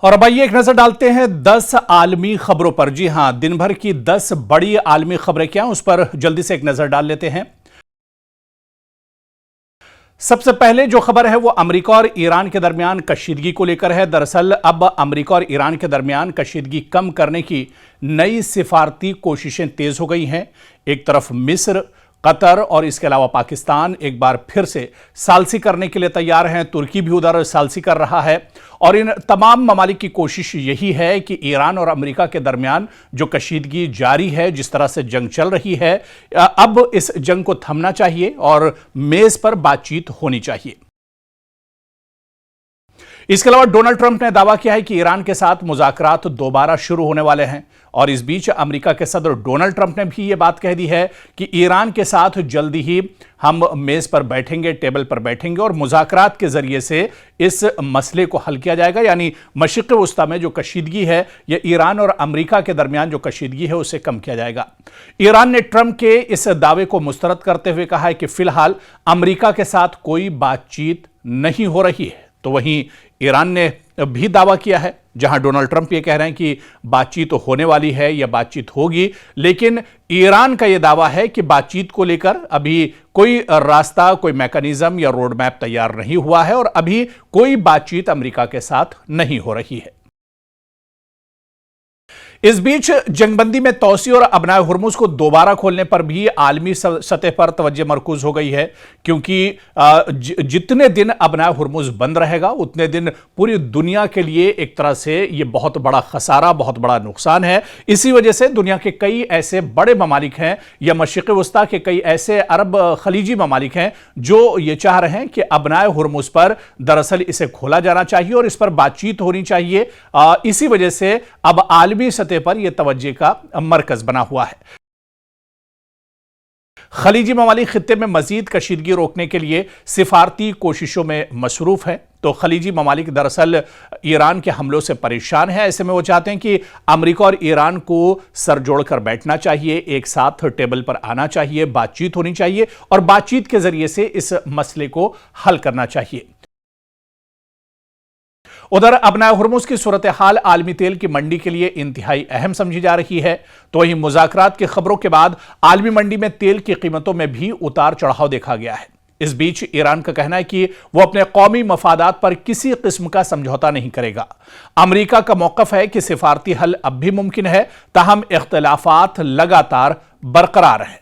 और अब आइए एक नजर डालते हैं 10 आलमी खबरों पर। जी हां, दिन भर की 10 बड़ी आलमी खबरें क्या हैं उस पर जल्दी से एक नजर डाल लेते हैं। सबसे पहले जो खबर है वो अमेरिका और ईरान के दरमियान कशीदगी को लेकर है। दरअसल अब अमेरिका और ईरान के दरमियान कशीदगी कम करने की नई सिफारती कोशिशें तेज हो गई हैं। एक तरफ मिस्र, कतर और इसके अलावा पाकिस्तान एक बार फिर से सालसी करने के लिए तैयार हैं। तुर्की भी उधर सालसी कर रहा है और इन तमाम ममालिक की कोशिश यही है कि ईरान और अमेरिका के दरमियान जो कशीदगी जारी है, जिस तरह से जंग चल रही है, अब इस जंग को थमना चाहिए और मेज पर बातचीत होनी चाहिए। इसके अलावा डोनाल्ड ट्रंप ने दावा किया है कि ईरान के साथ मुज़ाकरात दोबारा शुरू होने वाले हैं और इस बीच अमेरिका के सदर डोनाल्ड ट्रंप ने भी यह बात कह दी है कि ईरान के साथ जल्दी ही हम मेज पर बैठेंगे, टेबल पर बैठेंगे और मुज़ाकरात के जरिए से इस मसले को हल किया जाएगा। यानी मशरिक़ वस्ता में जो कशीदगी है, यह ईरान और अमेरिका के दरमियान जो कशीदगी है उसे कम किया जाएगा। ईरान ने ट्रंप के इस दावे को मुस्तरद करते हुए कहा है कि फिलहाल अमेरिका के साथ कोई बातचीत नहीं हो रही है। तो वहीं ईरान ने भी दावा किया है, जहां डोनाल्ड ट्रंप ये कह रहे हैं कि बातचीत तो होने वाली है या बातचीत होगी, लेकिन ईरान का यह दावा है कि बातचीत को लेकर अभी कोई रास्ता, कोई मैकेनिज्म या रोड मैप तैयार नहीं हुआ है और अभी कोई बातचीत अमेरिका के साथ नहीं हो रही है। इस बीच जंगबंदी में तोसी और अबनाए हुर्मुज को दोबारा खोलने पर भी आलमी सतह पर तवज्जो मरकूज हो गई है, क्योंकि जितने दिन अबनाए हुर्मुज बंद रहेगा उतने दिन पूरी दुनिया के लिए एक तरह से यह बहुत बड़ा खसारा, बहुत बड़ा नुकसान है। इसी वजह से दुनिया के कई ऐसे बड़े ममालिक हैं या मशरिक़ वस्ता के कई ऐसे अरब खलीजी ममालिक हैं जो ये चाह रहे हैं कि अबनाए हुर्मुज पर दरअसल इसे खोला जाना चाहिए और इस पर बातचीत होनी चाहिए। इसी वजह से अब आलमी सतह पर यह तवज्जो का मरकज बना हुआ है। खलीजी ममालिक खित्ते में मजीद कशीदगी रोकने के लिए सिफारती कोशिशों में मसरूफ है। तो खलीजी ममालिक दरअसल ईरान के हमलों से परेशान है। ऐसे में वो चाहते हैं कि अमेरिका और ईरान को सर जोड़कर बैठना चाहिए, एक साथ टेबल पर आना चाहिए, बातचीत होनी चाहिए और बातचीत के जरिए से इस मसले को हल करना चाहिए। उधर अबनाए हुर्मुज की सूरत हाल आलमी तेल की मंडी के लिए इंतहाई अहम समझी जा रही है। तो वहीं मुज़ाकरात की खबरों के बाद आलमी मंडी में तेल की कीमतों में भी उतार चढ़ाव देखा गया है। इस बीच ईरान का कहना है कि वो अपने कौमी मफादात पर किसी किस्म का समझौता नहीं करेगा। अमेरिका का मौक़िफ़ है कि सिफारती हल अब भी मुमकिन है, ताहम इख्तिलाफात लगातार बरकरार हैं।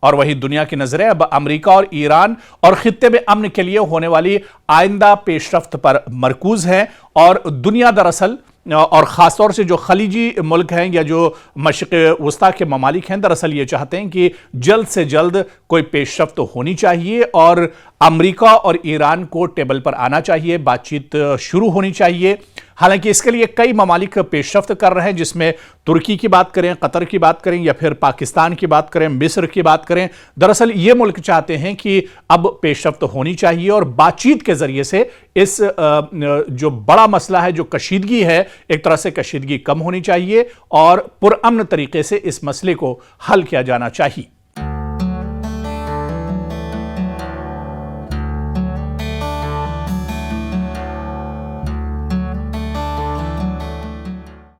और वही दुनिया की नजरें अब अमेरिका और ईरान और खित्ते में अमन के लिए होने वाली आइंदा पेशरफ्त पर मरकूज है और दुनिया दरअसल और ख़ासतौर से जो खलीजी मुल्क हैं या जो मशरिक़ वस्ता के ममालिक हैं, दरअसल ये चाहते हैं कि जल्द से जल्द कोई पेशरफ्त होनी चाहिए और अमेरिका और ईरान को टेबल पर आना चाहिए, बातचीत शुरू होनी चाहिए। हालांकि इसके लिए कई ममालिक पेशरफ्त कर रहे हैं, जिसमें तुर्की की बात करें, कतर की बात करें या फिर पाकिस्तान की बात करें, मिस्र की बात करें। दरअसल ये मुल्क चाहते हैं कि अब पेशरफ्त होनी चाहिए और बातचीत के जरिए से इस जो बड़ा मसला है, जो कशीदगी है, एक तरह से कशीदगी कम होनी चाहिए और पुरअमन तरीके से इस मसले को हल किया जाना चाहिए।